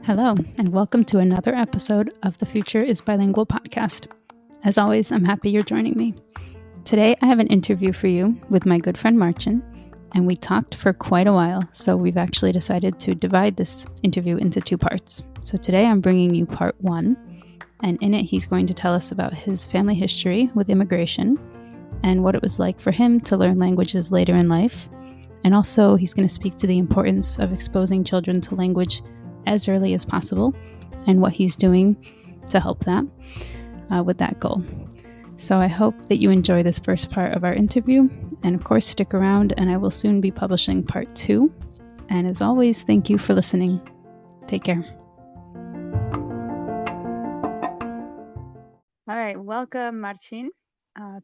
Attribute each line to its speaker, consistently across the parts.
Speaker 1: Hello, and welcome to another episode of the Future is Bilingual podcast. As always, I'm happy you're joining me. Today, I have an interview for you with my good friend Marcin, and we talked for quite a while, so we've actually decided to divide this interview into two parts. So today, I'm bringing you part one, and in it, he's going to tell us about his family history with immigration and what it was like for him to learn languages later in life. And also, he's going to speak to the importance of exposing children to language as early as possible and what he's doing to help that with that goal. So I hope that you enjoy this first part of our interview, and of course stick around, and I will soon be publishing part two. And as always, thank you for listening. Take care. All right, welcome Marcin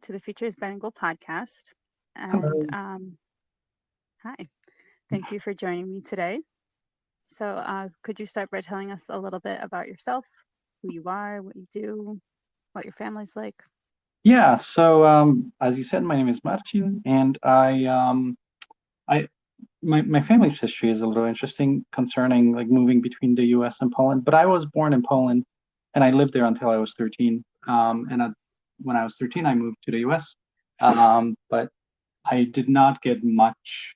Speaker 1: to the Future is Bilingual podcast. And hi, thank you for joining me today. So could you start by telling us a little bit about yourself, who you are, what you do, what your family's like?
Speaker 2: Yeah, so as you said, my name is Marcin, and my family's history is a little interesting concerning like moving between the U.S. and Poland. But I was born in Poland, and I lived there until I was 13. When I was 13, I moved to the U.S. But I did not get much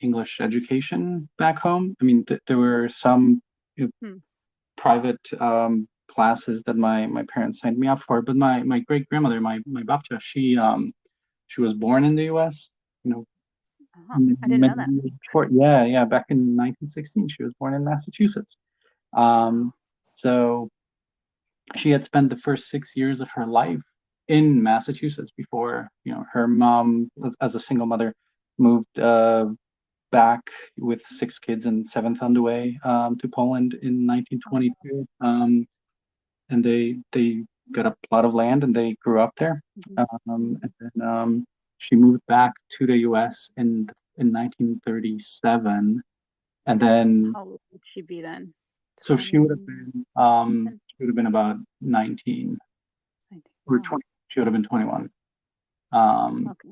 Speaker 2: English education back home. I mean, there were some private classes that my parents signed me up for, but my great grandmother, my babcia, she was born in the U.S.
Speaker 1: I didn't know that.
Speaker 2: Before, yeah, back in 1916, she was born in Massachusetts. So she had spent the first 6 years of her life in Massachusetts before, her mom, as a single mother, moved back with 6 kids and 7th on the way to Poland in 1922. And they got a plot of land and they grew up there. And then she moved back to the U.S. in 1937. And then,
Speaker 1: so how old would she be then?
Speaker 2: So she would have been about 19 or 20. She would have been 21. Okay.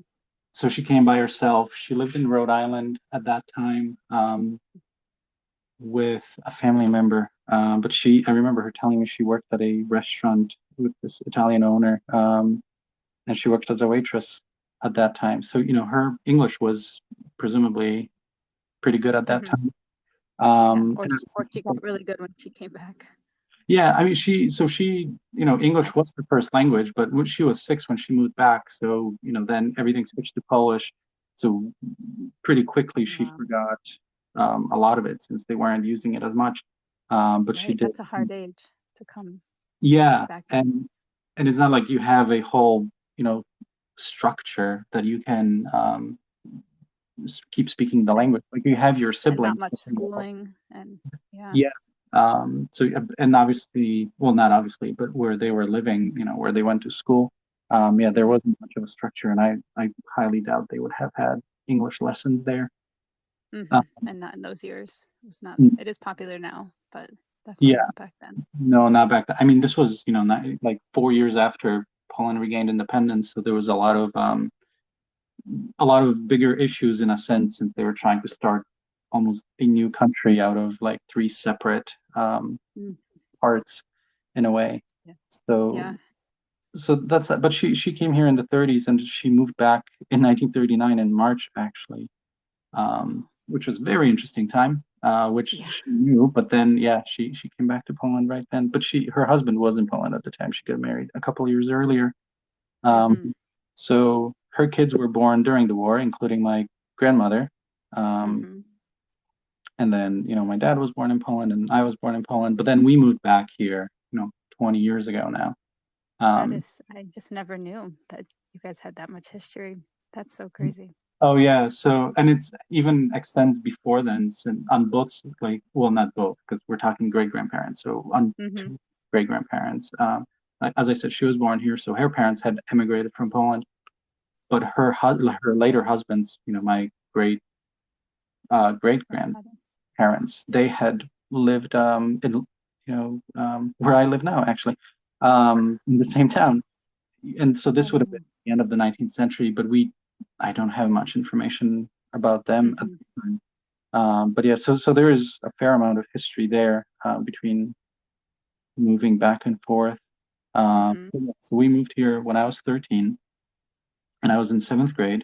Speaker 2: So she came by herself. She lived in Rhode Island at that time with a family member. But I remember her telling me she worked at a restaurant with this Italian owner, and she worked as a waitress at that time. So, her English was presumably pretty good at that time.
Speaker 1: Or she got really good when she came back.
Speaker 2: Yeah, I mean, English was her first language, but when she was 6 when she moved back, so, then everything switched to Polish. So pretty quickly she forgot a lot of it since they weren't using it as much. But she did.
Speaker 1: That's a hard age to come.
Speaker 2: Yeah, and it's not like you have a whole, structure that you can keep speaking the language. Like you have your siblings.
Speaker 1: And not much schooling, and
Speaker 2: yeah. So, and obviously, well, not obviously, but where they were living, where they went to school, there wasn't much of a structure, and I highly doubt they would have had English lessons there.
Speaker 1: And not in those years. It's not. It is popular now, but definitely not back then.
Speaker 2: No, not back then. I mean, this was, not, like 4 years after Poland regained independence, so there was a lot of bigger issues in a sense, since they were trying to start almost a new country out of like 3 separate parts in a way. So that's that. But she came here in the 30s, and she moved back in 1939 in March, actually, which was a very interesting time, which she knew. But then, she came back to Poland right then. But her husband was in Poland at the time. She got married a couple of years earlier. So her kids were born during the war, including my grandmother. And then, my dad was born in Poland and I was born in Poland, but then we moved back here, 20 years ago now.
Speaker 1: I just never knew that you guys had that much history. That's so crazy.
Speaker 2: Oh yeah. So, and it's even extends before then, on both, not both, because we're talking great grandparents. So on 2 great grandparents, as I said, she was born here. So her parents had emigrated from Poland, but her later husbands, my great grandparents, they had lived in where I live now, actually, in the same town. And so this would have been the end of the 19th century, but we I don't have much information about them at
Speaker 1: Hmm.
Speaker 2: the time. But yeah, so there is a fair amount of history there between moving back and forth.
Speaker 1: Hmm.
Speaker 2: So we moved here when I was 13, and I was in seventh grade,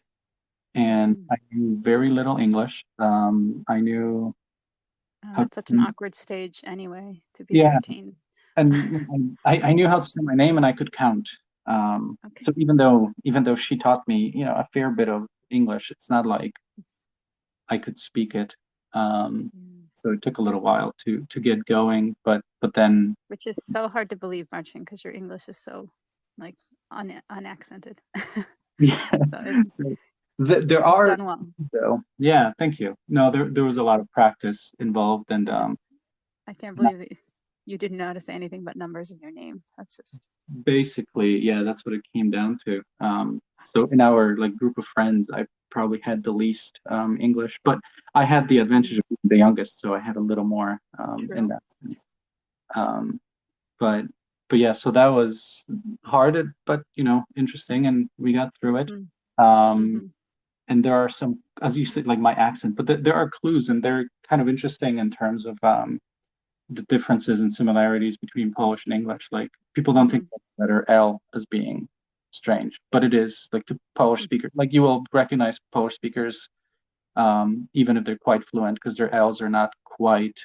Speaker 2: and
Speaker 1: Mm.
Speaker 2: I knew very little English. I knew
Speaker 1: Oh,
Speaker 2: how to
Speaker 1: that's such an
Speaker 2: say,
Speaker 1: awkward stage anyway, to be
Speaker 2: yeah,
Speaker 1: 13.
Speaker 2: and I knew how to say my name and I could count. So
Speaker 1: Okay.
Speaker 2: even though she taught me, a fair bit of English, it's not like I could speak it. Um,
Speaker 1: Mm.
Speaker 2: so it took a little while to get going, but then
Speaker 1: Which is so hard to believe, Marcin, because your English is so like unaccented.
Speaker 2: yeah.
Speaker 1: So
Speaker 2: So there
Speaker 1: you've
Speaker 2: are
Speaker 1: done well.
Speaker 2: so yeah, thank you. No, there was a lot of practice involved, and
Speaker 1: I just I can't believe that you didn't know how to say anything but numbers in your name. That's just
Speaker 2: basically, yeah, that's what it came down to. So in our like group of friends, I probably had the least English, but I had the advantage
Speaker 1: mm,
Speaker 2: of being the youngest, so I had a little more in
Speaker 1: true.
Speaker 2: that sense. Um, but but yeah, so that was hard, but interesting, and we got through it.
Speaker 1: Mm,
Speaker 2: Um,
Speaker 1: hmm.
Speaker 2: and there are some, as you said, like my accent, but there are clues, and they're kind of interesting in terms of the differences and similarities between Polish and English. Like people don't think
Speaker 1: Hmm.
Speaker 2: of the letter L as being strange, but it is. Like to Polish speakers, like you will recognize Polish speakers even if they're quite fluent because their L's are not quite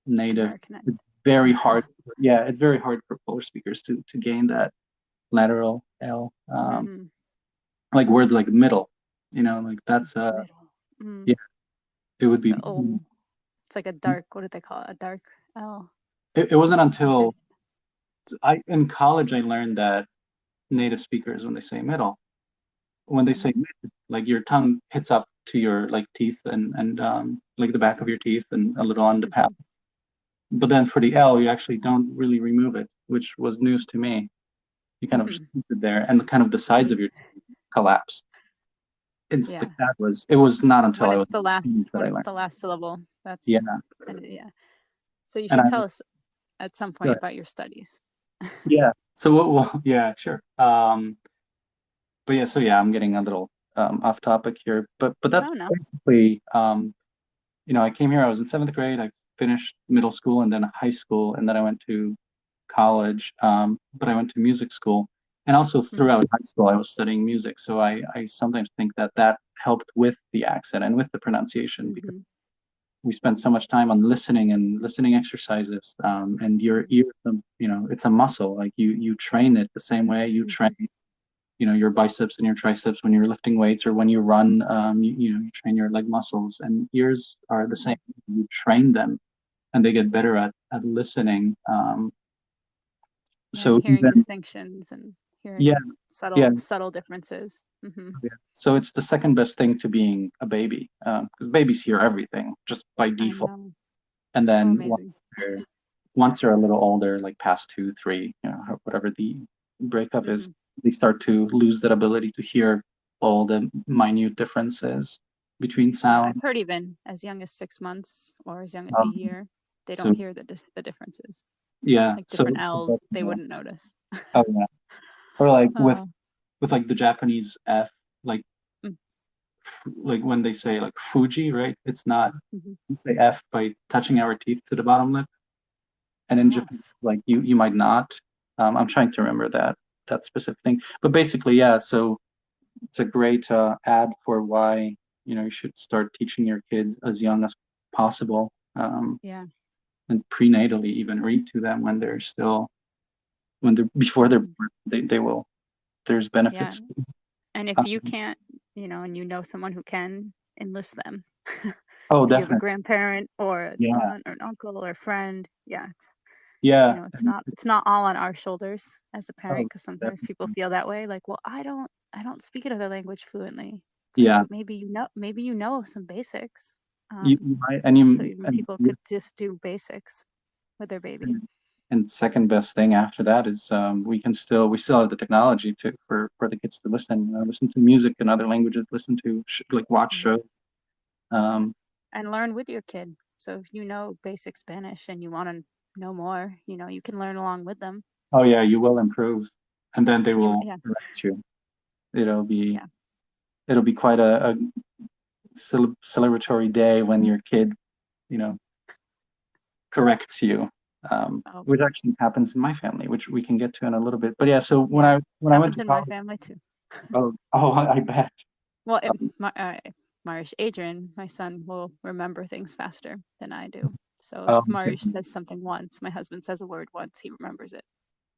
Speaker 2: native. It's
Speaker 1: Americanized.
Speaker 2: very hard. Yeah, it's very hard for Polish speakers to gain that lateral L.
Speaker 1: Hmm.
Speaker 2: Like words like middle, like that's
Speaker 1: Middle. Mm,
Speaker 2: yeah, it would be.
Speaker 1: the O. It's like a dark. What do they call it? A dark L.
Speaker 2: It wasn't
Speaker 1: Like
Speaker 2: until
Speaker 1: this.
Speaker 2: I in college I learned that native speakers when they say
Speaker 1: Mm,
Speaker 2: mid, like your tongue hits up to your like teeth and like the back of your teeth and a little on the palate.
Speaker 1: hmm.
Speaker 2: But then for the L, you actually don't really remove it, which was news to me. You kind of just
Speaker 1: Hmm.
Speaker 2: keep it there, and kind of the sides of
Speaker 1: Mm,
Speaker 2: your teeth collapse. It's like
Speaker 1: yeah.
Speaker 2: it was not until
Speaker 1: When
Speaker 2: I was
Speaker 1: it's the
Speaker 2: in
Speaker 1: last
Speaker 2: that
Speaker 1: when
Speaker 2: I
Speaker 1: it's
Speaker 2: learned.
Speaker 1: the last syllable.
Speaker 2: Yeah,
Speaker 1: That's and yeah. So you
Speaker 2: and
Speaker 1: should tell us at some point
Speaker 2: good.
Speaker 1: about your studies.
Speaker 2: Yeah. So well, yeah, sure. But yeah, so yeah, I'm getting a little off topic here, but that's
Speaker 1: No, no.
Speaker 2: basically I came here. I was in seventh grade. I finished middle school and then high school, and then I went to college. But I went to music school, and also
Speaker 1: Hmm.
Speaker 2: throughout high school, I was studying music. So I sometimes think that helped with the accent and with the pronunciation because
Speaker 1: Hmm.
Speaker 2: we spent so much time on listening and listening exercises. And your ear, it's a muscle. Like you train it the same way you train
Speaker 1: Hmm.
Speaker 2: your biceps and your triceps when you're lifting weights or when you run. You train your leg muscles, and ears are the same. You train them and they get better at listening.
Speaker 1: Yeah, and
Speaker 2: So
Speaker 1: hearing
Speaker 2: even
Speaker 1: distinctions and
Speaker 2: yeah,
Speaker 1: hearing
Speaker 2: yeah,
Speaker 1: subtle differences. Hmm.
Speaker 2: yeah. So it's the second best thing to being a baby because babies hear everything just by
Speaker 1: I
Speaker 2: default.
Speaker 1: know.
Speaker 2: And
Speaker 1: So
Speaker 2: then
Speaker 1: amazing.
Speaker 2: once they're a little older, like past 2, 3, whatever the breakup is,
Speaker 1: Hmm.
Speaker 2: they start to lose that ability to hear all the minute differences between
Speaker 1: Yeah,
Speaker 2: sound.
Speaker 1: I've heard even as young as 6 months or as young as a
Speaker 2: Um,
Speaker 1: year, they don't
Speaker 2: so
Speaker 1: hear the differences.
Speaker 2: yeah,
Speaker 1: Like
Speaker 2: so
Speaker 1: different
Speaker 2: so
Speaker 1: L's,
Speaker 2: that's
Speaker 1: they wouldn't notice.
Speaker 2: oh yeah, or like with
Speaker 1: Oh,
Speaker 2: with like the Japanese F, like
Speaker 1: mm,
Speaker 2: when they say like Fuji, right? It's not
Speaker 1: mhm.
Speaker 2: we say F by touching our teeth to the bottom lip, and in Japan,
Speaker 1: F.
Speaker 2: like you might not. I'm trying to remember that specific thing, but basically, yeah. So it's a great ad for why you should start teaching your kids as young as possible,
Speaker 1: Yeah.
Speaker 2: and prenatally even read to them when they're before they're
Speaker 1: Hmm.
Speaker 2: born. They will. There's
Speaker 1: Yeah.
Speaker 2: benefits.
Speaker 1: And if you
Speaker 2: Um,
Speaker 1: can't, and you know someone who can, enlist them.
Speaker 2: oh,
Speaker 1: If you have a
Speaker 2: definitely.
Speaker 1: grandparent or an
Speaker 2: Yeah,
Speaker 1: aunt or an uncle or a friend, yeah,
Speaker 2: yeah.
Speaker 1: it's not all on our shoulders as a parent
Speaker 2: Oh,
Speaker 1: because sometimes people
Speaker 2: definitely.
Speaker 1: feel that way. Like, well, I don't speak another language fluently. It's like,
Speaker 2: Yeah,
Speaker 1: but maybe you know some basics.
Speaker 2: you might, and
Speaker 1: So
Speaker 2: you
Speaker 1: even people could just do basics with their baby.
Speaker 2: and, and second best thing after that is we still have the technology for the kids to listen to music in other languages, listen to like watch
Speaker 1: Mhm.
Speaker 2: shows.
Speaker 1: Yeah,
Speaker 2: Um,
Speaker 1: and learn with your kid. So if you know basic Spanish and you want to know more, you can learn along with them.
Speaker 2: oh yeah, you will improve, and then they will
Speaker 1: Yeah,
Speaker 2: correct you. It'll be
Speaker 1: yeah.
Speaker 2: it'll be quite a celebratory day when your kid, you know, corrects you,
Speaker 1: Oh,
Speaker 2: which actually happens in my family, which we can get to in a little bit. But yeah, so
Speaker 1: yeah.
Speaker 2: when I went
Speaker 1: Happens
Speaker 2: to
Speaker 1: in my
Speaker 2: college,
Speaker 1: family too.
Speaker 2: oh, I bet.
Speaker 1: Well,
Speaker 2: Um,
Speaker 1: Marish, Adrian, my son, will remember things faster than I do. So
Speaker 2: oh,
Speaker 1: if Marish says something once, my husband says a word once, he remembers it.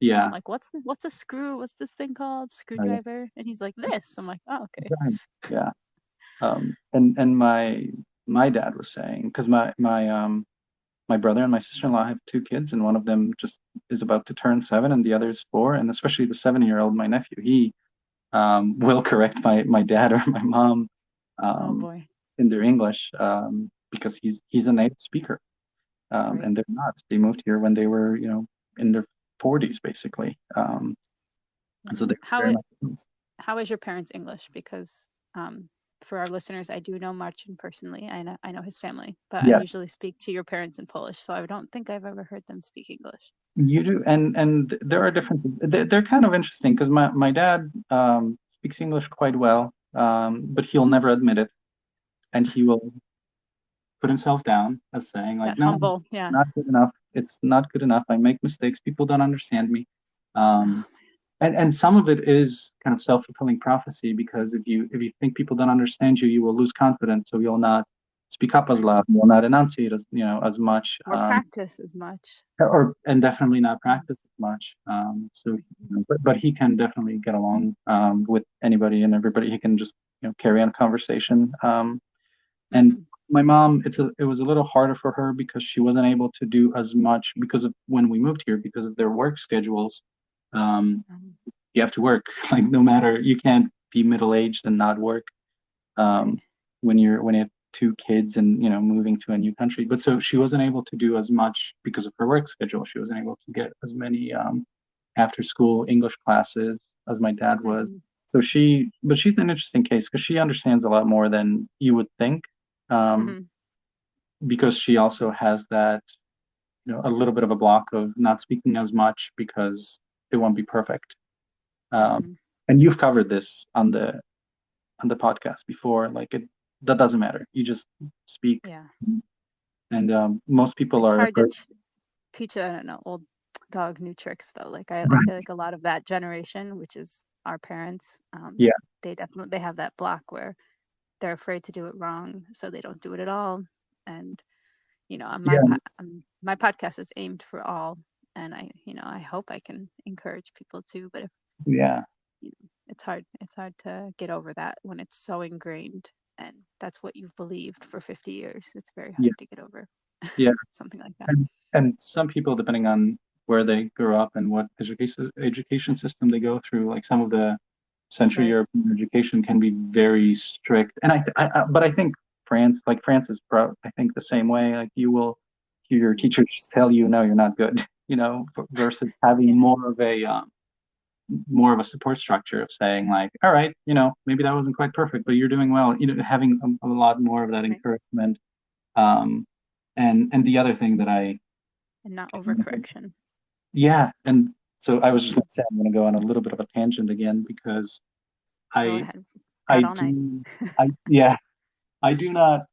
Speaker 1: And I'm
Speaker 2: yeah,
Speaker 1: like, what's a screw? What's this thing called?
Speaker 2: oh, yeah,
Speaker 1: Screwdriver? And he's like, this. I'm like, oh, okay.
Speaker 2: right, yeah. And my dad was saying because my brother and my sister-in-law have two kids, and one of them just is about to turn 7, and the other is 4. And especially the 7-year-old, my nephew, he will correct my dad or my mom
Speaker 1: Oh
Speaker 2: um,
Speaker 1: boy.
Speaker 2: in their English because he's a native speaker,
Speaker 1: Right.
Speaker 2: and they're not. They moved here when they were, in their 40s, basically.
Speaker 1: Yeah.
Speaker 2: And so they're very much.
Speaker 1: How is your parents' English? Because for our listeners, I do know Marcin personally. I know his family, but I
Speaker 2: Yes,
Speaker 1: usually speak to your parents in Polish, so I don't think I've ever heard them speak English.
Speaker 2: you do, and there are differences. They're kind of interesting because my dad speaks English quite well, but he'll never admit it, and he will put himself down as saying like,
Speaker 1: That
Speaker 2: no,
Speaker 1: humble,
Speaker 2: it's
Speaker 1: yeah.
Speaker 2: not good enough. It's not good enough. I make mistakes. People don't understand me. Um, and some of it is kind of self-fulfilling prophecy because if you think people don't understand you, you will lose confidence. So you'll not speak up as
Speaker 1: Right.
Speaker 2: loud. You'll not enunciate as much.
Speaker 1: Or practice as much.
Speaker 2: And definitely not practice as much. So, but he can definitely get along with anybody and everybody. He can just carry on a conversation. And
Speaker 1: Mm-hmm.
Speaker 2: my mom, it was a little harder for her because she wasn't able to do as much because of when we moved here because of their work schedules. Um,
Speaker 1: Um,
Speaker 2: you have to work like no matter you can't be middle aged and not work
Speaker 1: right.
Speaker 2: um, when you have two kids and moving to a new country. But so she wasn't able to do as much because of her work schedule. She wasn't able to get as many after school English classes as my dad was.
Speaker 1: Mm-hmm.
Speaker 2: So but she's an interesting case because she understands a lot more than you would think, um,
Speaker 1: Mm-hmm.
Speaker 2: because she also has that, a little bit of a block of not speaking as much because it won't be perfect. Um,
Speaker 1: Mm-hmm.
Speaker 2: and you've covered this on the podcast before. Like that doesn't matter. You just speak,
Speaker 1: Yeah.
Speaker 2: and most people
Speaker 1: It's
Speaker 2: are
Speaker 1: hard to teach an old dog new tricks though. Like I feel
Speaker 2: right.
Speaker 1: like a lot of that generation, which is our parents,
Speaker 2: Yeah,
Speaker 1: they have that block where they're afraid to do it wrong, so they don't do it at all. And on
Speaker 2: yeah,
Speaker 1: my podcast is aimed for all, and I hope I can encourage people too. But if
Speaker 2: yeah,
Speaker 1: it's hard to get over that when it's so ingrained, and that's what you've believed for 50 years. It's very
Speaker 2: yeah,
Speaker 1: hard to get over
Speaker 2: yeah.
Speaker 1: something like that.
Speaker 2: And some people, depending on where they grew up and what education system they go through, like some of the Central
Speaker 1: Right.
Speaker 2: European education can be very strict. And but I think France is I think the same way. Like you will hear your
Speaker 1: Mm.
Speaker 2: teacher just tell you, no, you're not good, versus having
Speaker 1: Yeah.
Speaker 2: more of a support structure of saying like, all right, maybe that wasn't quite perfect, but you're doing well. Having a lot more of that
Speaker 1: Right.
Speaker 2: encouragement. Um, and the other thing that
Speaker 1: And not overcorrection.
Speaker 2: yeah, and so I was just
Speaker 1: Mm.
Speaker 2: going to say I'm going to go on a little bit of a tangent again because
Speaker 1: Go
Speaker 2: I
Speaker 1: ahead.
Speaker 2: I
Speaker 1: Got all night.
Speaker 2: do yeah, I do not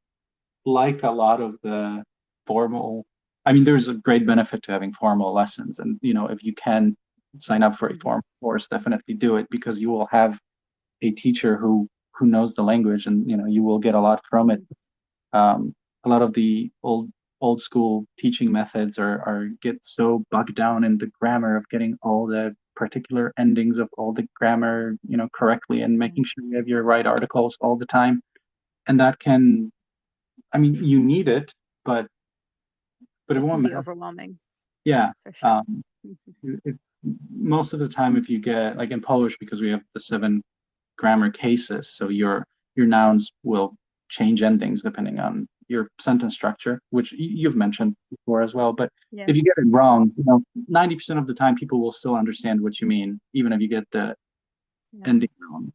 Speaker 2: like a lot of the formal. I mean, there's a great benefit to having formal lessons, and if you can sign up for a
Speaker 1: Hmm.
Speaker 2: formal course, definitely do it because you will have a teacher who knows the language, and you will get a lot from it.
Speaker 1: Hmm.
Speaker 2: A lot of the old school teaching methods are get so bogged down in the grammar of getting all the particular endings of all the grammar correctly and
Speaker 1: Right.
Speaker 2: making sure you have your right articles all the time, and that can, I mean, you need it, but it
Speaker 1: It can
Speaker 2: won't
Speaker 1: be
Speaker 2: matter.
Speaker 1: overwhelming
Speaker 2: Yeah.
Speaker 1: for sure.
Speaker 2: um
Speaker 1: Mhm.
Speaker 2: if, Most of the time if you get like in Polish, because we have the 7 grammar cases. So your nouns will change endings depending on your sentence structure, which you've mentioned before as well. But if you
Speaker 1: Yes.
Speaker 2: get it wrong, 90% of the time people will still understand what you mean, even if you get the
Speaker 1: Yeah.
Speaker 2: ending wrong.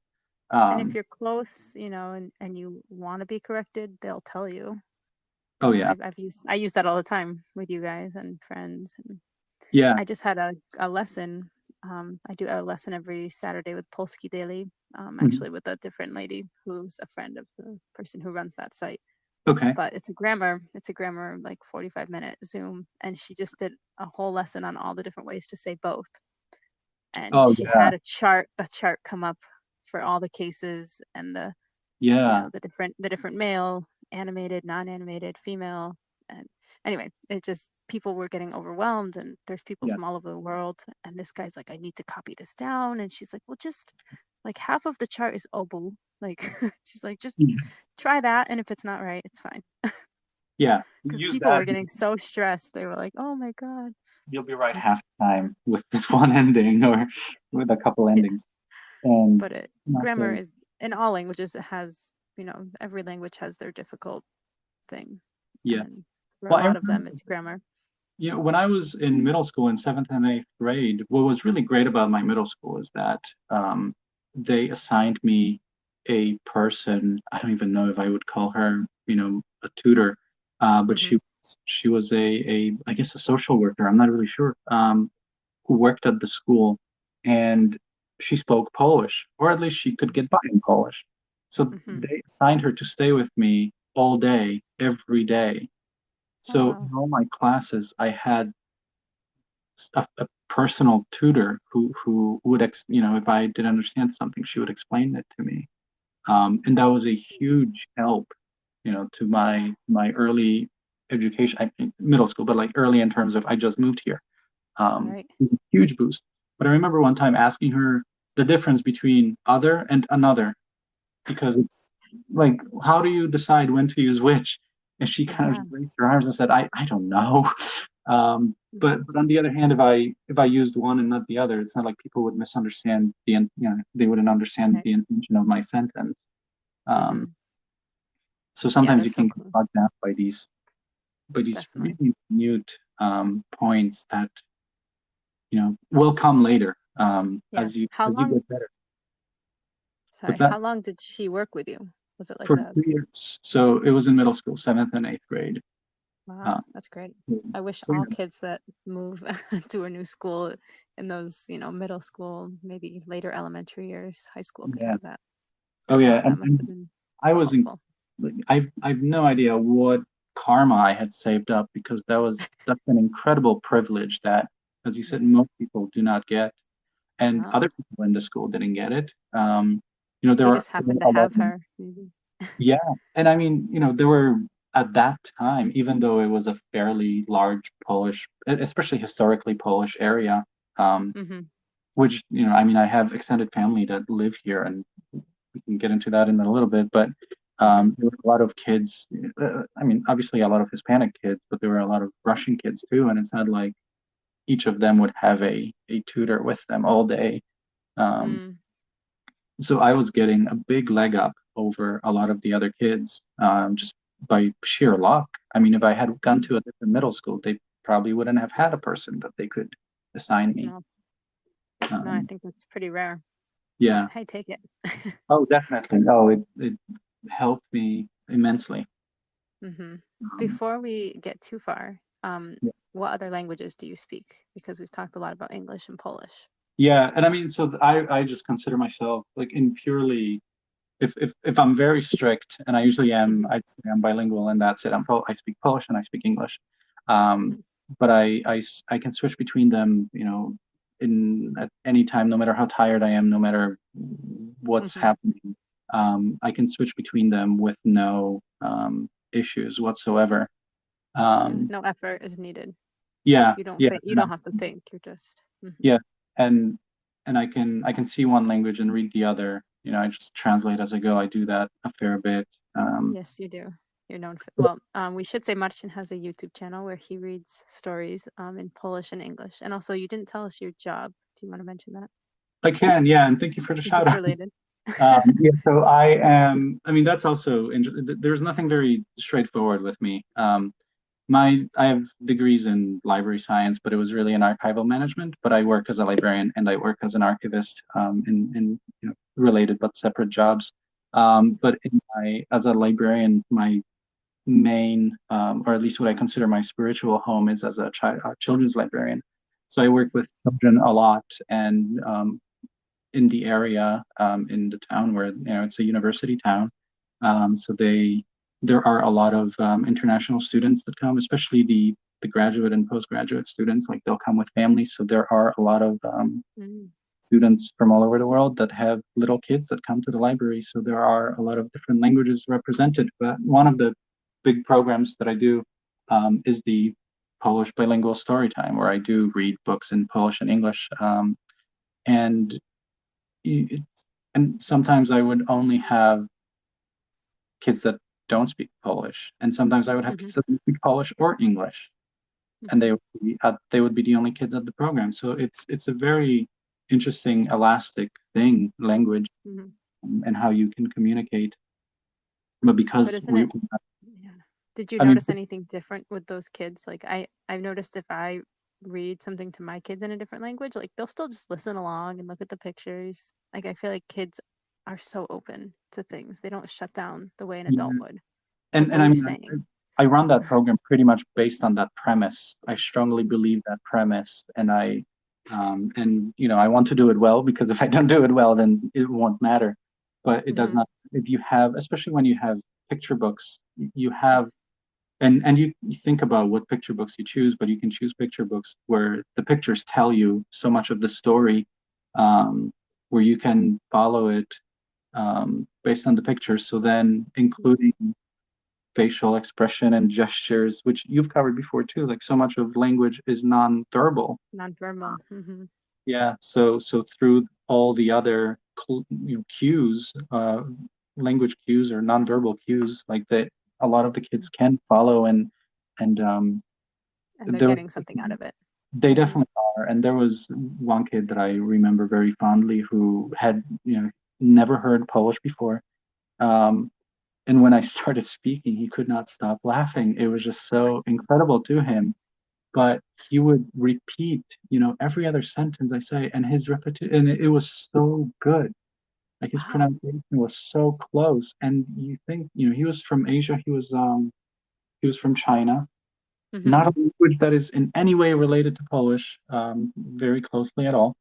Speaker 1: And if
Speaker 2: Um,
Speaker 1: you're close, and you want to be corrected, they'll tell you.
Speaker 2: oh yeah,
Speaker 1: I use that all the time with you guys and friends. And
Speaker 2: Yeah.
Speaker 1: I just had a lesson. I do a lesson every Saturday with Polski Daily,
Speaker 2: Mhm.
Speaker 1: actually with a different lady who's a friend of the person who runs that site.
Speaker 2: Okay.
Speaker 1: But it's a grammar like 45-minute Zoom, and she just did a whole lesson on all the different ways to say both. And
Speaker 2: Oh
Speaker 1: she
Speaker 2: yeah.
Speaker 1: had the chart come up for all the cases and
Speaker 2: Yeah.
Speaker 1: the different male, animated, non-animated, female. And anyway, it just, people were getting overwhelmed, and there's people from
Speaker 2: Yes.
Speaker 1: all over the world, and this guy's like, I need to copy this down, and she's like, well, just like half of the chart is obu, like she's like, just
Speaker 2: Yes.
Speaker 1: try that, and if it's not right, it's fine.
Speaker 2: Yeah.
Speaker 1: Because
Speaker 2: Use
Speaker 1: people
Speaker 2: that.
Speaker 1: were getting so stressed, they were like, oh my god.
Speaker 2: You'll be right half the time with this one ending or with a couple
Speaker 1: Yeah,
Speaker 2: endings. And
Speaker 1: but grammar
Speaker 2: also,
Speaker 1: is, in all languages, it has, every language has their difficult thing,
Speaker 2: yes.
Speaker 1: and for a
Speaker 2: Well, I
Speaker 1: lot of
Speaker 2: remember,
Speaker 1: them it's grammar.
Speaker 2: when I was in middle school in seventh and eighth grade, what was really great about my middle school is that they assigned me a person. I don't even know if I would call her, a tutor, but
Speaker 1: Hmm.
Speaker 2: she was I guess a social worker. I'm not really sure. Who worked at the school, and she spoke Polish, or at least she could get by in Polish. So
Speaker 1: Hmm.
Speaker 2: they assigned her to stay with me all day, every day.
Speaker 1: Oh
Speaker 2: So
Speaker 1: wow.
Speaker 2: in all my classes, I had a personal tutor who would, if I didn't understand something, she would explain it to me. And that was a huge help, to
Speaker 1: Yeah.
Speaker 2: my early education, I think middle school, but like early in terms of I just moved here.
Speaker 1: Right.
Speaker 2: Huge boost. But I remember one time asking her the difference between other and another, because it's like, how do you decide when to use which? And she kind of
Speaker 1: Yeah.
Speaker 2: raised her arms and said, I don't know. But on the other hand, if I used one and not the other, it's not like people would misunderstand they wouldn't understand
Speaker 1: Right.
Speaker 2: the intention of my sentence. Um,
Speaker 1: Hmm.
Speaker 2: so
Speaker 1: Yeah,
Speaker 2: sometimes
Speaker 1: they're
Speaker 2: you
Speaker 1: so
Speaker 2: can get
Speaker 1: close.
Speaker 2: bogged down by these
Speaker 1: Definitely.
Speaker 2: really minute points that will come later,
Speaker 1: Yeah.
Speaker 2: as you
Speaker 1: How
Speaker 2: as you
Speaker 1: long,
Speaker 2: get better.
Speaker 1: sorry,
Speaker 2: What's that?
Speaker 1: how long did she work with you? Was it like
Speaker 2: For
Speaker 1: a,
Speaker 2: 3 years. So it was in middle school, seventh and eighth grade.
Speaker 1: wow,
Speaker 2: Uh,
Speaker 1: that's great.
Speaker 2: so
Speaker 1: I wish
Speaker 2: so
Speaker 1: all
Speaker 2: yeah,
Speaker 1: kids that move to a new school in those, middle school, maybe later elementary years, high school, could
Speaker 2: yeah.
Speaker 1: have that.
Speaker 2: Oh
Speaker 1: Because
Speaker 2: yeah,
Speaker 1: wow, that must
Speaker 2: and
Speaker 1: have been
Speaker 2: I
Speaker 1: so
Speaker 2: was in.
Speaker 1: helpful.
Speaker 2: Like, I've no idea what karma I had saved up, because that's an incredible privilege that, as you said,
Speaker 1: Yeah.
Speaker 2: most people do not get, and
Speaker 1: No.
Speaker 2: other people in the school didn't get it.
Speaker 1: You
Speaker 2: There
Speaker 1: just
Speaker 2: were
Speaker 1: happen to
Speaker 2: a lot.
Speaker 1: have her, maybe.
Speaker 2: Yeah, and I mean, there were at that time, even though it was a fairly large Polish, especially historically Polish area, um,
Speaker 1: Hmm.
Speaker 2: which, I mean, I have extended family that live here, and we can get into that in a little bit, but
Speaker 1: Hmm.
Speaker 2: there were a lot of kids. I mean, obviously a lot of Hispanic kids, but there were a lot of Russian kids too, and it's not like each of them would have a tutor with them all day. Um,
Speaker 1: Mm.
Speaker 2: so I was getting a big leg up over a lot of the other kids, just by sheer luck. I mean, if I had gone to a different middle school, they probably wouldn't have had a person that they could assign me.
Speaker 1: No, no, I
Speaker 2: Um,
Speaker 1: think that's pretty rare. But
Speaker 2: yeah.
Speaker 1: hey, take it.
Speaker 2: Oh, definitely. Oh, it helped me immensely.
Speaker 1: Hmm.
Speaker 2: Um,
Speaker 1: Before we get too far,
Speaker 2: yeah.
Speaker 1: what other languages do you speak? Because we've talked a lot about English and Polish.
Speaker 2: Yeah, and I mean, so I just consider myself like in purely, if I'm very strict, and I usually am,
Speaker 1: Hmm.
Speaker 2: I'd say I'm bilingual, and that's it. I speak Polish and I speak English. But I can switch between them, in at any time, no matter how tired I am, no matter what's
Speaker 1: Hmm.
Speaker 2: happening. I can switch between them with no issues whatsoever.
Speaker 1: Yeah,
Speaker 2: Um,
Speaker 1: no effort is needed.
Speaker 2: yeah,
Speaker 1: You don't
Speaker 2: yeah,
Speaker 1: think, you
Speaker 2: and
Speaker 1: don't have to think. You're just,
Speaker 2: yeah, and I can see one language and read the other. I just translate as I go. I do that a fair bit.
Speaker 1: yes, you do. You're known for, well, we should say Marcin has a YouTube channel where he reads stories in Polish and English. And also, you didn't tell us your job. Do you want to mention that?
Speaker 2: I can, yeah, and thank you for the
Speaker 1: Since
Speaker 2: shout
Speaker 1: it's
Speaker 2: out.
Speaker 1: related.
Speaker 2: Yeah, so I am. I mean, that's also. There's nothing very straightforward with me. I have degrees in library science, but it was really in archival management. But I work as a librarian and I work as an archivist, in related but separate jobs. But as a librarian, my main, or at least what I consider my spiritual home, is as a children's librarian. So I work with children a lot, and in the area, in the town where it's a university town. So there are a lot of international students that come, especially the graduate and postgraduate students. Like they'll come with families. So there are a lot of
Speaker 1: Mm.
Speaker 2: students from all over the world that have little kids that come to the library. So there are a lot of different languages represented. But one of the big programs that I do is the Polish bilingual story time, where I do read books in Polish and English. And it's, and sometimes I would only have kids that don't speak Polish, and sometimes I would have
Speaker 1: Hmm.
Speaker 2: kids that don't speak Polish or English, and
Speaker 1: Hmm.
Speaker 2: they would be the only kids at the program. So it's a very interesting, elastic thing, language,
Speaker 1: Hmm.
Speaker 2: and how you can communicate. But
Speaker 1: But
Speaker 2: because
Speaker 1: isn't it? Yeah. Did you
Speaker 2: I mean,
Speaker 1: notice anything different with those kids? Like I've noticed if I read something to my kids in a different language, like they'll still just listen along and look at the pictures. Like I feel like kids are so open to things. They don't shut down the way an
Speaker 2: yeah,
Speaker 1: adult would with
Speaker 2: and
Speaker 1: what
Speaker 2: I
Speaker 1: you're
Speaker 2: mean,
Speaker 1: saying.
Speaker 2: I run that program pretty much based on that premise. I strongly believe that premise, and I want to do it well, because if I don't do it well, then it won't matter. But it does
Speaker 1: Hmm.
Speaker 2: not. If you have, especially when you have picture books, you have, and you think about what picture books you choose, but you can choose picture books where the pictures tell you so much of the story, where you can follow it based on the pictures. So then, including facial expression and gestures, which you've covered before too. Like so much of language is non-verbal.
Speaker 1: Non-verbal. Hmm.
Speaker 2: Yeah. So through all the other cues, language cues or non-verbal cues, like that, a lot of the kids can follow, and
Speaker 1: And they're
Speaker 2: there
Speaker 1: getting something out of it.
Speaker 2: they
Speaker 1: Hmm.
Speaker 2: definitely are. And there was one kid that I remember very fondly who had never heard Polish before. Um, And when I started speaking, he could not stop laughing. It was just so incredible to him. But he would repeat, every other sentence I say, and his repetition, and it was so good. Like his
Speaker 1: Wow.
Speaker 2: pronunciation was so close. And you think, he was from Asia. He was from China.
Speaker 1: Hmm.
Speaker 2: Not a language that is in any way related to Polish, very closely at all.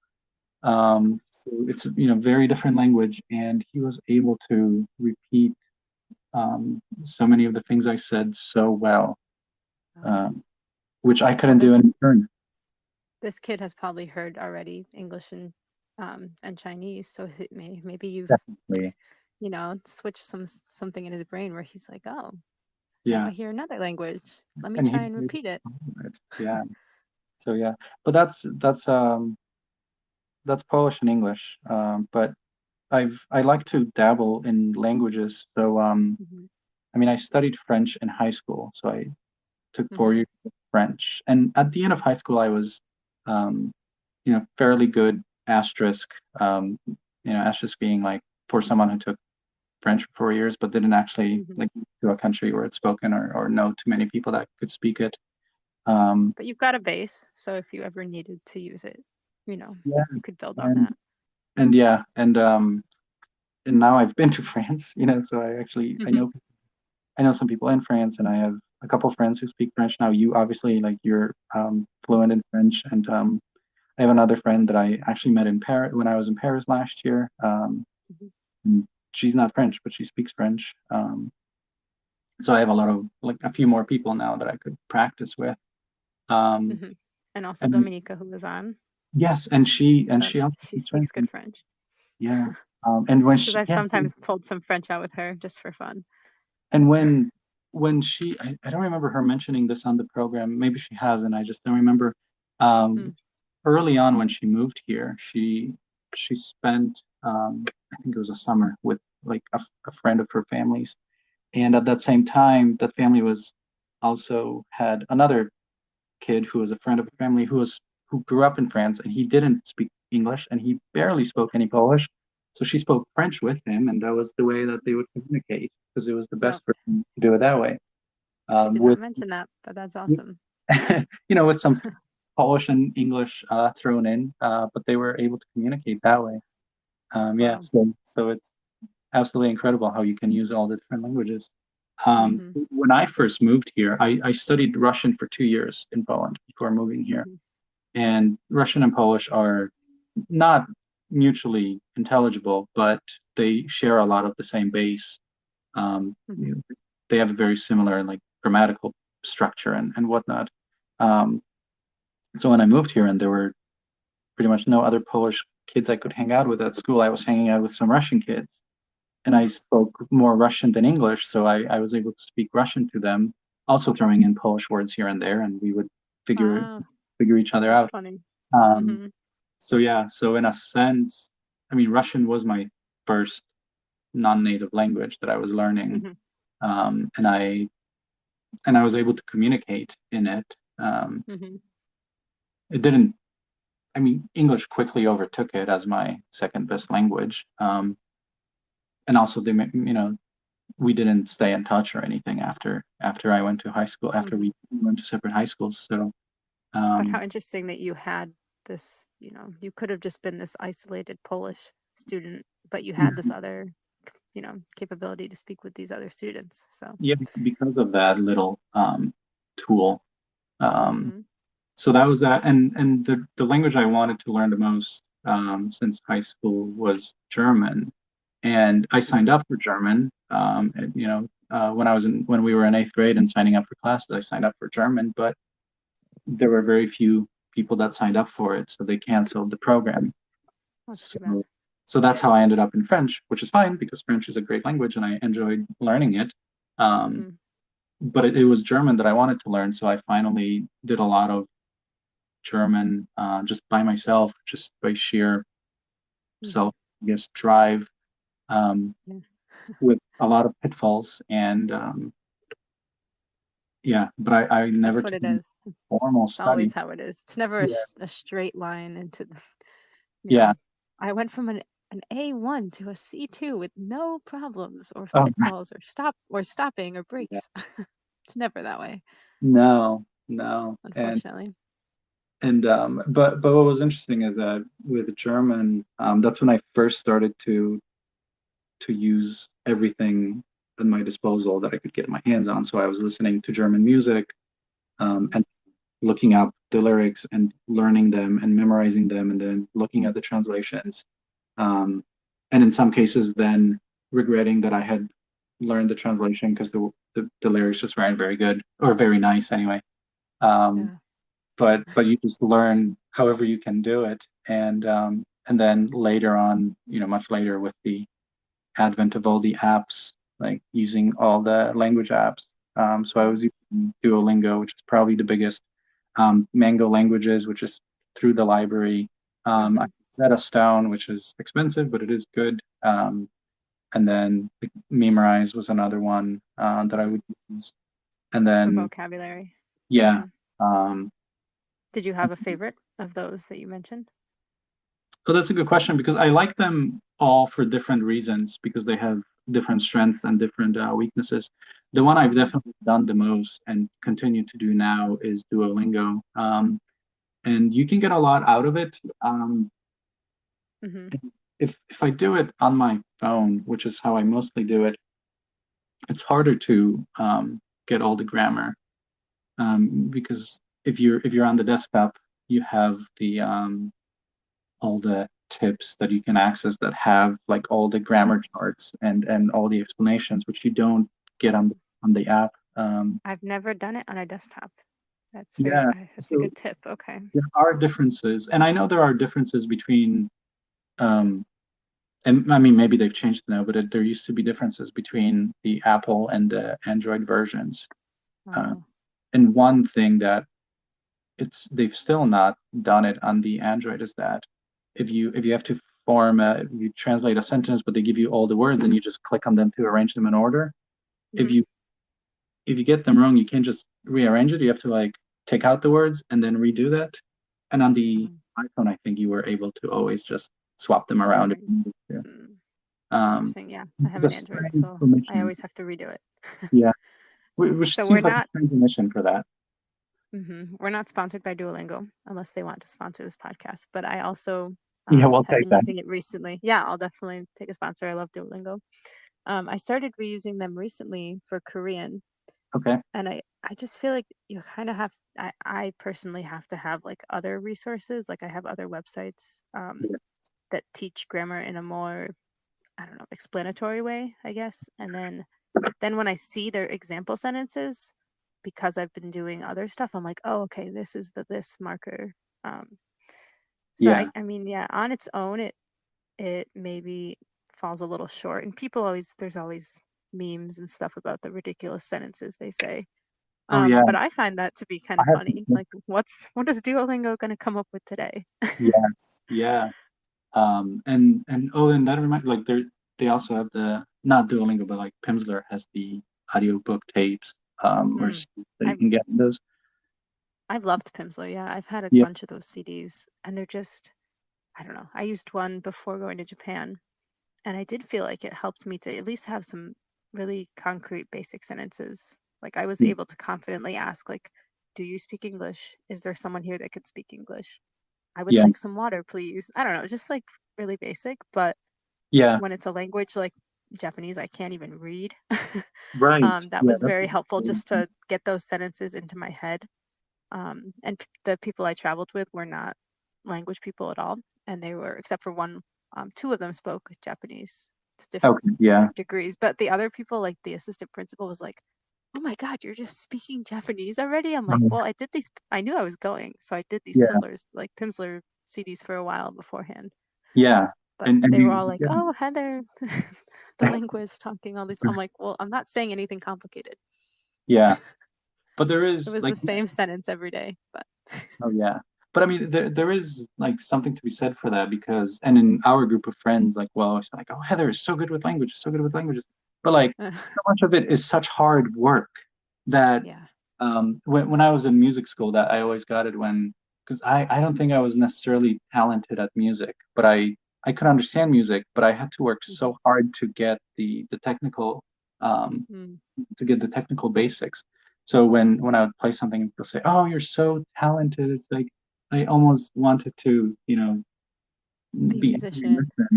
Speaker 2: So it's very different language, and he was able to repeat so many of the things I said so well,
Speaker 1: Wow.
Speaker 2: um, which I
Speaker 1: Well,
Speaker 2: couldn't do
Speaker 1: this
Speaker 2: in turn.
Speaker 1: this kid has probably heard already English and Chinese, so maybe you've
Speaker 2: Definitely.
Speaker 1: switched something in his brain where he's like, oh, now I
Speaker 2: Yeah.
Speaker 1: hear another language. Let me
Speaker 2: And he
Speaker 1: try and
Speaker 2: was able
Speaker 1: repeat
Speaker 2: to
Speaker 1: it.
Speaker 2: follow it. Yeah. So yeah. But that's Polish and English. But I like to dabble in languages. So
Speaker 1: Hmm.
Speaker 2: I mean I studied French in high school. So I took 4 years
Speaker 1: Hmm.
Speaker 2: of French. And at the end of high school I was um, fairly good asterisk, asterisk being like for someone who took French for 4 years, but didn't actually
Speaker 1: Hmm.
Speaker 2: like move to a country where it's spoken, or know too many people that could speak it. Um,
Speaker 1: But you've got a base, so if you ever needed to use it,
Speaker 2: yeah,
Speaker 1: you could build on
Speaker 2: and
Speaker 1: that.
Speaker 2: and yeah, and now I've been to France, so
Speaker 1: Hmm.
Speaker 2: I know some people in France, and I have a couple of friends who speak French now. You obviously like you're fluent in French, and I have another friend that I actually met in Paris when I was in Paris last year.
Speaker 1: Hmm.
Speaker 2: And she's not French, but she speaks French. So I have a lot of like a few more people now that I could practice with. Um,
Speaker 1: Hmm. And also
Speaker 2: and
Speaker 1: Dominica, who was on,
Speaker 2: yes, and she also
Speaker 1: she
Speaker 2: speaks French.
Speaker 1: speaks good French.
Speaker 2: Yeah. And when
Speaker 1: Because
Speaker 2: she
Speaker 1: I've
Speaker 2: yeah, so,
Speaker 1: sometimes pulled some French out with her just for fun.
Speaker 2: and when she I don't remember her mentioning this on the program. Maybe she has, and I just don't remember. Um,
Speaker 1: Mm.
Speaker 2: early on when she moved here, she spent I think it was a summer with like a friend of her family's. And at that same time, that family was also had another kid who was a friend of a family who grew up in France, and he didn't speak English and he barely spoke any Polish. So she spoke French with him, and that was the way that they would communicate, because it was the
Speaker 1: Yep.
Speaker 2: best for them to do it that way.
Speaker 1: She did not
Speaker 2: With
Speaker 1: mention that, but that's awesome.
Speaker 2: with some Polish and English thrown in, but they were able to communicate that way. Yeah,
Speaker 1: Wow.
Speaker 2: so it's absolutely incredible how you can use all the different languages.
Speaker 1: Hmm.
Speaker 2: When I first moved here, I studied Russian for 2 years in Poland before moving here.
Speaker 1: Hmm.
Speaker 2: And Russian and Polish are not mutually intelligible, but they share a lot of the same base.
Speaker 1: Mm-hmm.
Speaker 2: They have a very similar like grammatical structure and whatnot. Um, so when I moved here and there were pretty much no other Polish kids I could hang out with at school, I was hanging out with some Russian kids. And I spoke more Russian than English, so I was able to speak Russian to them, also throwing in Polish words here and there, and we would figure
Speaker 1: Wow,
Speaker 2: figure each other
Speaker 1: that's
Speaker 2: out.
Speaker 1: funny.
Speaker 2: Um,
Speaker 1: Mm-hmm.
Speaker 2: so yeah, so in a sense, I mean, Russian was my first non-native language that I was learning,
Speaker 1: Mm-hmm.
Speaker 2: and I was able to communicate in it.
Speaker 1: Mm-hmm.
Speaker 2: It didn't. I mean, English quickly overtook it as my second best language, and also we didn't stay in touch or anything after I went to high school. After
Speaker 1: Mm-hmm.
Speaker 2: we went to separate high schools, so
Speaker 1: But
Speaker 2: um,
Speaker 1: how interesting that you had this, you could have just been this isolated Polish student, but you had this other, capability to speak with these other students. So,
Speaker 2: yeah, because of that little tool. Um,
Speaker 1: mm-hmm.
Speaker 2: so that was that, and the language I wanted to learn the most since high school was German, and I signed
Speaker 1: Mm-hmm.
Speaker 2: up for German. When we were in eighth grade and signing up for classes, I signed up for German, but there were very few people that signed up for it, so they canceled the program.
Speaker 1: That's too bad.
Speaker 2: So, so that's how I ended up in French, which is fine because French is a great language and I enjoyed learning it. Um,
Speaker 1: Mm-hmm.
Speaker 2: but it was German that I wanted to learn, so I finally did a lot of German just by myself, just by sheer
Speaker 1: Mm-hmm.
Speaker 2: self, I guess, drive, um,
Speaker 1: Yeah.
Speaker 2: with a lot of pitfalls. And yeah, but I never
Speaker 1: That's what
Speaker 2: took
Speaker 1: it
Speaker 2: any
Speaker 1: is.
Speaker 2: formal
Speaker 1: It's
Speaker 2: study.
Speaker 1: always how it is. It's never
Speaker 2: Yeah,
Speaker 1: a straight line into, you
Speaker 2: yeah.
Speaker 1: know, I went from an A1 to a C2 with no problems or
Speaker 2: Oh,
Speaker 1: pitfalls or stopping or
Speaker 2: yeah.
Speaker 1: breaks. It's never that way,
Speaker 2: No, no.
Speaker 1: unfortunately.
Speaker 2: But what was interesting is that with German, that's when I first started to use everything at my disposal that I could get my hands on. So I was listening to German music,
Speaker 1: Mm-hmm.
Speaker 2: and looking up the lyrics and learning them and memorizing them, and then looking at the translations. Um, and in some cases, then regretting that I had learned the translation because the lyrics just weren't very good or very nice anyway. Um,
Speaker 1: Yeah.
Speaker 2: but you just learn however you can do it, and then later on, much later with the advent of all the apps, like using all the language apps. So I was
Speaker 1: Mm-hmm.
Speaker 2: using Duolingo, which is probably the biggest. Mango Languages, which is through the library. I
Speaker 1: Mm-hmm.
Speaker 2: Rosetta Stone, which is expensive, but it is good. And then Memorize was another one that I
Speaker 1: Mm-hmm.
Speaker 2: would use. And
Speaker 1: For
Speaker 2: then,
Speaker 1: vocabulary.
Speaker 2: yeah.
Speaker 1: Mm-hmm.
Speaker 2: Um,
Speaker 1: Did you have a favorite of those that you mentioned?
Speaker 2: so that's a good question because I like them all for different reasons because they have different strengths and different weaknesses. The one I've
Speaker 1: Mm-hmm.
Speaker 2: definitely done the most and continue to do now is Duolingo. And you can get a lot out of it.
Speaker 1: Mm-hmm.
Speaker 2: If I do it on my phone, which is how I mostly do it, it's harder to get all the grammar, because if you're on the desktop, you have the all the tips that you can access that have like all the grammar charts and all the explanations, which you don't get on the app.
Speaker 1: I've never done it on a desktop.
Speaker 2: Yeah,
Speaker 1: That's a
Speaker 2: so
Speaker 1: good tip. Okay.
Speaker 2: there are differences, and I know there are differences between um, and I mean, maybe they've changed now, but there used to be differences between the Apple and the Android versions. Uh,
Speaker 1: Oh.
Speaker 2: and one thing that they've still not done it on the Android is that if you have to you translate a sentence, but they give you all the words and you just click on them to arrange them in order. If
Speaker 1: Mm-hmm.
Speaker 2: you if you get them wrong, you can't just rearrange it. You have to like take out the words and then redo that. And on the
Speaker 1: Mm-hmm.
Speaker 2: iPhone, I think you were able to always just swap them around if
Speaker 1: Right.
Speaker 2: you needed to.
Speaker 1: Mm.
Speaker 2: Um,
Speaker 1: Interesting. Yeah. I have
Speaker 2: it's a
Speaker 1: an Android,
Speaker 2: strange
Speaker 1: so I
Speaker 2: permission.
Speaker 1: always have to redo it.
Speaker 2: Yeah, which
Speaker 1: So we're
Speaker 2: seems like a
Speaker 1: not
Speaker 2: strange permission for that.
Speaker 1: we're not sponsored by Duolingo unless they want to sponsor this podcast. But I also
Speaker 2: Yeah, we'll
Speaker 1: have
Speaker 2: take
Speaker 1: been
Speaker 2: that.
Speaker 1: using it recently. Yeah, I'll definitely take a sponsor. I love Duolingo. I started reusing them recently for Korean.
Speaker 2: Okay.
Speaker 1: And I just feel like you kind of have, I personally have to have like other resources. Like I have other websites
Speaker 2: Yeah.
Speaker 1: that teach grammar in a more, I don't know, explanatory way, I guess. And then when I see their example sentences, because I've been doing other stuff, I'm like, oh, okay, this is the this marker. Um, so
Speaker 2: Yeah.
Speaker 1: I mean, yeah, on its own, it maybe falls a little short. And people always, there's always memes and stuff about the ridiculous sentences they say.
Speaker 2: Oh yeah.
Speaker 1: But I find that to be kind
Speaker 2: I
Speaker 1: of
Speaker 2: have.
Speaker 1: funny. Like, what is Duolingo going to come up with today?
Speaker 2: Yes. Yeah. And that reminds like they also have the not Duolingo but like Pimsleur has the audiobook tapes or
Speaker 1: Mm.
Speaker 2: CDs that you
Speaker 1: I've
Speaker 2: can get those.
Speaker 1: I've loved Pimsleur. Yeah, I've had a
Speaker 2: Yeah.
Speaker 1: bunch of those CDs, and they're just, I don't know. I used one before going to Japan, and I did feel like it helped me to at least have some really concrete basic sentences. Like I was
Speaker 2: Yeah.
Speaker 1: able to confidently ask, like, do you speak English? Is there someone here that could speak English? I would
Speaker 2: Yeah.
Speaker 1: like some water, please. I don't know, just like really basic, but
Speaker 2: Yeah.
Speaker 1: when it's a language like Japanese, I can't even read.
Speaker 2: Right.
Speaker 1: That
Speaker 2: Yeah.
Speaker 1: was
Speaker 2: That's
Speaker 1: very helpful just to get those sentences into my head. And the people I traveled with were not language people at all, and they were, except for one, two of them spoke Japanese to
Speaker 2: okay. Yeah.
Speaker 1: different degrees. But the other people, like the assistant principal, was like, "Oh my God, you're just speaking Japanese already?" I'm like,
Speaker 2: Um,
Speaker 1: "Well, I did these. I knew I was going, so I did these
Speaker 2: yeah.
Speaker 1: Pimsleur CDs for a while beforehand."
Speaker 2: Yeah.
Speaker 1: But
Speaker 2: And
Speaker 1: they were
Speaker 2: you
Speaker 1: all like,
Speaker 2: yeah.
Speaker 1: "Oh, Heather, the linguist talking all these." I'm like, "Well, I'm not saying anything complicated.
Speaker 2: Yeah. But there
Speaker 1: It
Speaker 2: is
Speaker 1: was the
Speaker 2: like
Speaker 1: same sentence every day." But
Speaker 2: oh yeah. But I mean there is like something to be said for that because and in our group of friends, like well, it's like, oh Heather is so good with languages, so good with languages. But like so much of it is such hard work that
Speaker 1: yeah.
Speaker 2: when I was in music school that I always got it when because I don't think I was necessarily talented at music, but I could understand music, but I had to work
Speaker 1: Mhm.
Speaker 2: so hard to get the technical um
Speaker 1: Mm.
Speaker 2: to get the technical basics. So when I would play something, people say, "Oh, you're so talented." It's like I almost wanted to,
Speaker 1: Be a
Speaker 2: be angry with
Speaker 1: musician.
Speaker 2: them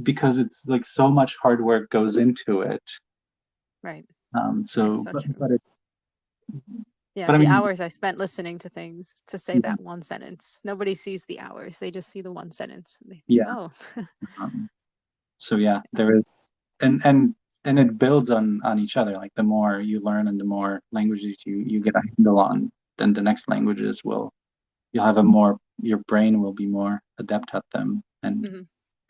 Speaker 2: because it's like so much hard work goes into it.
Speaker 1: Right. It's
Speaker 2: So
Speaker 1: so
Speaker 2: but
Speaker 1: true.
Speaker 2: but it's
Speaker 1: Yeah,
Speaker 2: but I
Speaker 1: the
Speaker 2: mean,
Speaker 1: hours I spent listening to things to say
Speaker 2: yeah,
Speaker 1: that one sentence. Nobody sees the hours. They just see the one sentence. And they think,
Speaker 2: yeah.
Speaker 1: oh,
Speaker 2: Um, so yeah, there is, and and and it builds on each other. Like the more you learn and the more languages you get a handle on, then the next languages will you'll have a more your brain will be more adept at them.
Speaker 1: hmm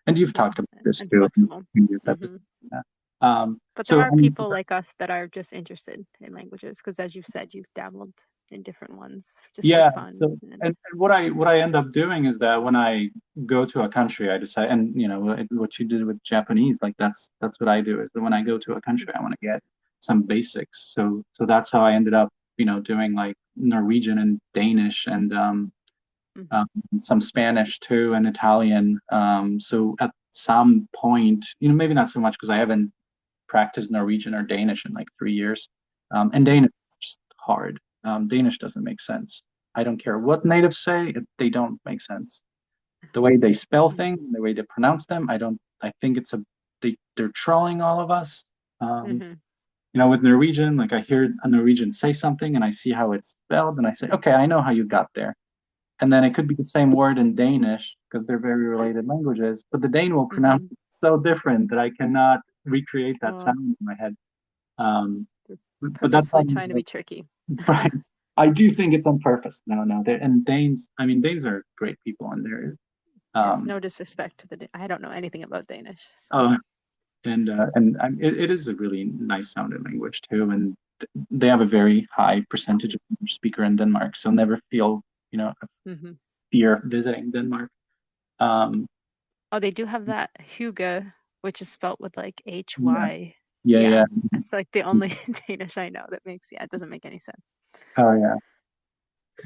Speaker 2: And you've
Speaker 1: yeah,
Speaker 2: talked about this
Speaker 1: and
Speaker 2: too in
Speaker 1: flexible.
Speaker 2: previous
Speaker 1: hmm
Speaker 2: episodes. Yeah.
Speaker 1: But there
Speaker 2: So
Speaker 1: are
Speaker 2: I mean,
Speaker 1: people like us that are just interested in languages because, as you've said, you've dabbled in different ones just for
Speaker 2: yeah.
Speaker 1: fun.
Speaker 2: So and what I end up doing is that when I go to a country, I decide, and what you did with Japanese, like that's what I do. Is that when I go to a country, I want to get some basics. So that's how I ended up, doing like Norwegian and Danish and
Speaker 1: hmm
Speaker 2: um, some Spanish too and Italian. So at some point, maybe not so much because I haven't practiced Norwegian or Danish in like 3 years. And
Speaker 1: hmm
Speaker 2: Danish is just hard. Danish doesn't make sense. I don't care what natives say, they don't make sense. The way they spell
Speaker 1: hmm
Speaker 2: things, the way they pronounce them, I think they're trolling all of us. Um,
Speaker 1: hmm
Speaker 2: with Norwegian, like I hear a Norwegian say something and I see how it's spelled and I say, okay, I know how you got there. And then it could be the same word in Danish because they're very related languages, but the Dane will pronounce
Speaker 1: hmm
Speaker 2: it so different that I cannot recreate that
Speaker 1: Well,
Speaker 2: sound in my head. Um, but that's
Speaker 1: purposefully
Speaker 2: on
Speaker 1: trying to be tricky.
Speaker 2: right. I do think it's on purpose. No, no. And Danes, I mean, Danes are great people, and they're
Speaker 1: Yes,
Speaker 2: um,
Speaker 1: no disrespect to I don't know anything about Danish, so.
Speaker 2: oh, it is a really nice sounding language too, and they have a very high percentage of English speaker in Denmark, so never feel a
Speaker 1: hmm
Speaker 2: fear visiting Denmark. Um,
Speaker 1: Oh, they do have that Huga, which is spelt with like
Speaker 2: yeah,
Speaker 1: HY.
Speaker 2: yeah,
Speaker 1: Yeah,
Speaker 2: yeah.
Speaker 1: it's like the only Danish I know that makes, yeah, it doesn't make any sense.
Speaker 2: Oh yeah.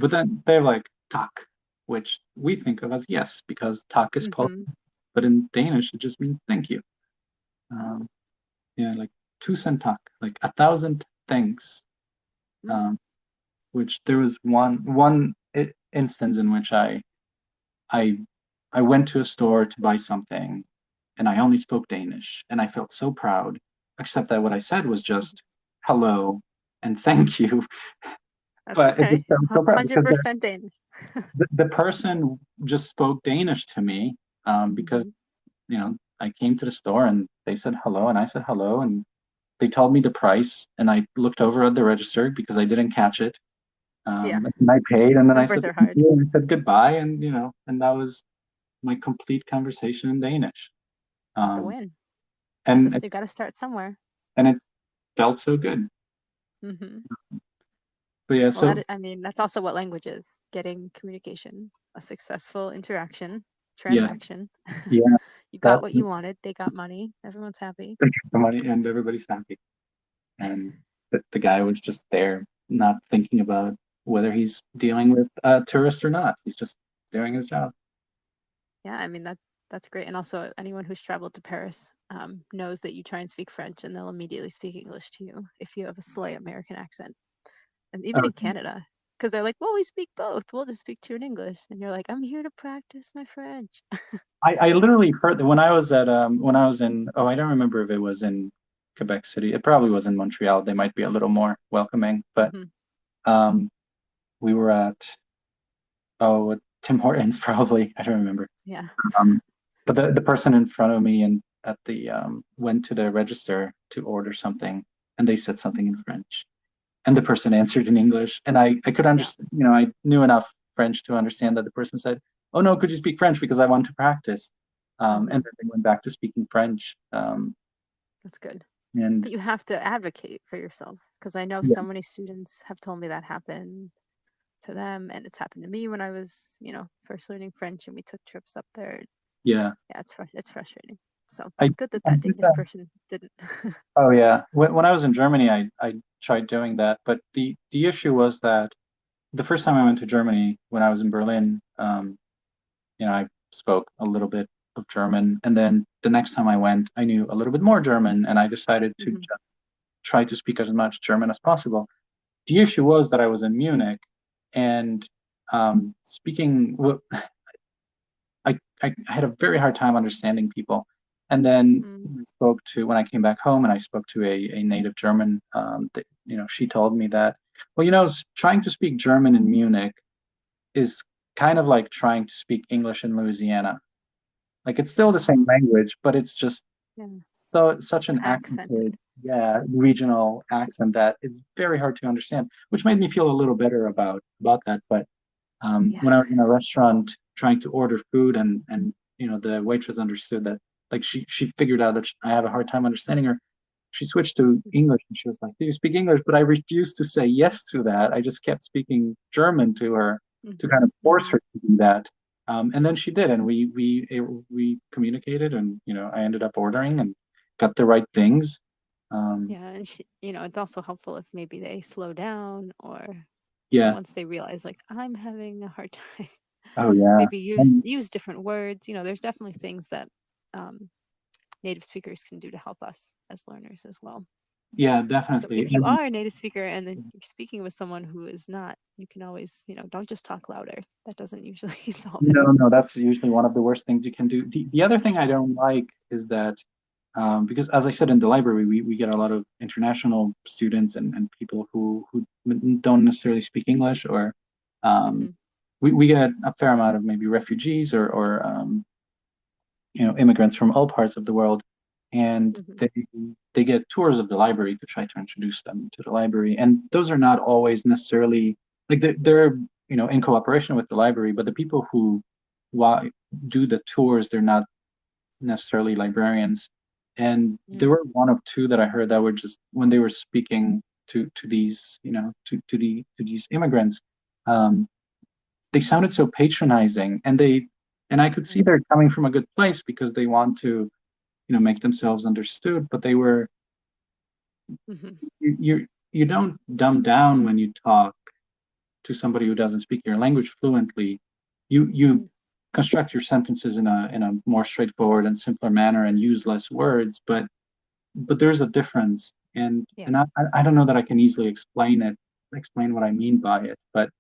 Speaker 2: But then they're like tak, which we think of as yes, because tak is polite.
Speaker 1: hmm
Speaker 2: But in Danish, it just means thank you.
Speaker 1: Oh,
Speaker 2: Um, yeah, like tusen tak, like 1,000 thanks.
Speaker 1: mm,
Speaker 2: Um, which there was one instance in which I I went to a store to buy something, and I only spoke Danish, and I felt so proud. Except that what I said was just hello and thank you.
Speaker 3: That's
Speaker 2: But it
Speaker 3: okay.
Speaker 2: just felt so proud because
Speaker 3: 100% Danish.
Speaker 2: the person just spoke Danish to me, because
Speaker 3: Hmm.
Speaker 2: I came to the store and they said hello and I said hello and they told me the price and I looked over at the register because I didn't catch it.
Speaker 3: Yeah,
Speaker 2: And I paid and then I
Speaker 3: numbers
Speaker 2: said
Speaker 3: are
Speaker 2: thank
Speaker 3: hard.
Speaker 2: you and I said goodbye and and that was my complete conversation in Danish.
Speaker 3: That's a
Speaker 2: Um,
Speaker 3: win.
Speaker 2: and
Speaker 3: You got to start somewhere.
Speaker 2: it felt so good.
Speaker 3: Hmm.
Speaker 2: But yeah,
Speaker 3: Well,
Speaker 2: so
Speaker 3: I mean, that's also what language is: getting communication, a successful interaction,
Speaker 2: yeah,
Speaker 3: transaction.
Speaker 2: yeah,
Speaker 3: You got
Speaker 2: that
Speaker 3: what you
Speaker 2: was
Speaker 3: wanted. They got money. Everyone's happy.
Speaker 2: the money and everybody's happy. And the guy was just there, not thinking about whether he's dealing with a tourist or not. He's just doing his job.
Speaker 3: Yeah, I mean that's great. And also, anyone who's traveled to Paris knows that you try and speak French, and they'll immediately speak English to you if you have a slight American accent. And even
Speaker 2: Oh,
Speaker 3: in Canada, because they're like, "Well, we speak both. We'll just speak to you in English," and you're like, "I'm here to practice my French."
Speaker 2: I literally heard that when I was at when I was in I don't remember if it was in Quebec City. It probably was in Montreal. They might be a little more welcoming, but
Speaker 3: Hmm.
Speaker 2: um, we were at Tim Hortons probably. I don't remember.
Speaker 3: Yeah.
Speaker 2: Um, but the person in front of me and at the went to the register to order something, and they said something in French, and the person answered in English, and I could
Speaker 3: Yeah.
Speaker 2: understand. I knew enough French to understand that the person said, "Oh no, could you speak French because I want to practice." And
Speaker 3: Hmm.
Speaker 2: then they went back to speaking French.
Speaker 3: That's good.
Speaker 2: And
Speaker 3: But you have to advocate for yourself, because I know
Speaker 2: yeah,
Speaker 3: so many students have told me that happened to them, and it's happened to me when I was, first learning French and we took trips up there.
Speaker 2: yeah,
Speaker 3: Yeah, it's frustrating. So
Speaker 2: I
Speaker 3: good that
Speaker 2: I
Speaker 3: that
Speaker 2: did
Speaker 3: Danish
Speaker 2: that.
Speaker 3: person didn't.
Speaker 2: Oh yeah, when I was in Germany, I tried doing that, but the issue was that the first time I went to Germany when I was in Berlin, I spoke a little bit of German, and then the next time I went, I knew a little bit more German, and I decided to
Speaker 3: Hmm.
Speaker 2: just try to speak as much German as possible. The issue was that I was in Munich, and speaking, well, I had a very hard time understanding people. And then
Speaker 3: Mm.
Speaker 2: when I came back home and I spoke to a native German, she told me that, well, trying to speak German in Munich is kind of like trying to speak English in Louisiana. Like it's still the
Speaker 3: Oh,
Speaker 2: same language, but it's just
Speaker 3: yeah.
Speaker 2: such an accented,
Speaker 3: Accented.
Speaker 2: yeah, regional accent that it's very hard to understand, which made me feel a little better about that. But
Speaker 3: Yeah.
Speaker 2: when I was in a restaurant trying to order food and the waitress understood that, like she figured out that I have a hard time understanding her. She switched to English and she was like, "Do you speak English?" But I refused to say yes to that. I just kept speaking German to her to
Speaker 3: Hmm.
Speaker 2: kind of force
Speaker 3: Hmm.
Speaker 2: her to do that. And then she did, and we communicated, and I ended up ordering and got the right things. Um,
Speaker 3: Yeah, and it's also helpful if maybe they slow down, or
Speaker 2: yeah.
Speaker 3: once they realize, like, I'm having a hard time,
Speaker 2: Oh yeah.
Speaker 3: maybe use
Speaker 2: And
Speaker 3: use different words. There's definitely things that um, native speakers can do to help us as learners as well.
Speaker 2: yeah,
Speaker 3: So
Speaker 2: definitely.
Speaker 3: if you
Speaker 2: And
Speaker 3: are a native speaker and then you're speaking with someone who is not, you can always, don't just talk louder. That doesn't usually solve it.
Speaker 2: no, no, that's usually one of the worst things you can do. The other thing I don't like is that because, as I said, in the library, we get a lot of international students and people who don't necessarily speak English, or um,
Speaker 3: Hmm.
Speaker 2: we get a fair amount of maybe refugees or immigrants from all parts of the world, and
Speaker 3: Hmm.
Speaker 2: they get tours of the library to try to introduce them to the library, and those are not always necessarily like they're in cooperation with the library, but the people who do the tours, they're not necessarily librarians. And there
Speaker 3: Yeah.
Speaker 2: were one of two that I heard that were just when they were speaking to these to these immigrants, um, they sounded so patronizing, and I could see
Speaker 3: Mm.
Speaker 2: they're coming from a good place because they want to make themselves understood, but they were
Speaker 3: Hmm.
Speaker 2: you don't dumb down when you talk to somebody who doesn't speak your language fluently. You
Speaker 3: Mm.
Speaker 2: construct your sentences in a more straightforward and simpler manner and use less words, but there's a difference,
Speaker 3: Yeah.
Speaker 2: and I don't know that I can easily explain what I mean by it, but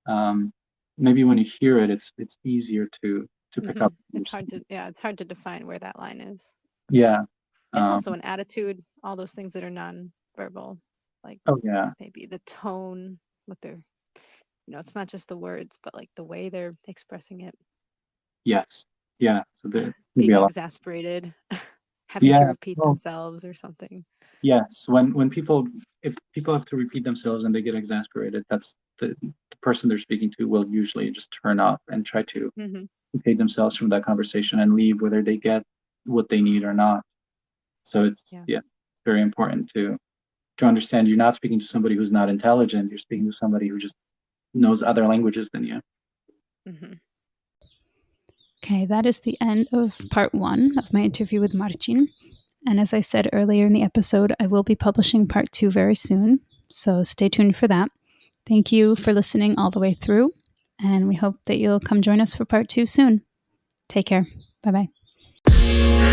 Speaker 2: um, maybe when you hear it, it's easier to pick
Speaker 3: Hmm.
Speaker 2: up and understand.
Speaker 3: It's hard to define where that line is.
Speaker 2: Yeah,
Speaker 3: It's
Speaker 2: um,
Speaker 3: also an attitude, all those things that are non-verbal. like
Speaker 2: Oh yeah.
Speaker 3: maybe the tone, what they're, it's not just the words, but like the way they're expressing it.
Speaker 2: Yes. Yeah. So there can be
Speaker 3: Being
Speaker 2: a lot.
Speaker 3: exasperated, having to
Speaker 2: Yeah.
Speaker 3: repeat
Speaker 2: Oh,
Speaker 3: themselves or something.
Speaker 2: yes. If people have to repeat themselves and they get exasperated, that's the person they're speaking to will usually just turn off and try to
Speaker 3: Hmm.
Speaker 2: take themselves from that conversation and leave, whether they get what they need or not. So it's
Speaker 3: Yeah.
Speaker 2: yeah, it's very important to understand you're not speaking to somebody who's not intelligent. You're speaking to somebody who just knows other languages than you.
Speaker 3: Hmm.
Speaker 1: Okay, that is the end of part 1 of my interview with Marcin. And as I said earlier in the episode, I will be publishing part 2 very soon. So stay tuned for that. Thank you for listening all the way through. And we hope that you'll come join us for part 2 soon. Take care. Bye bye.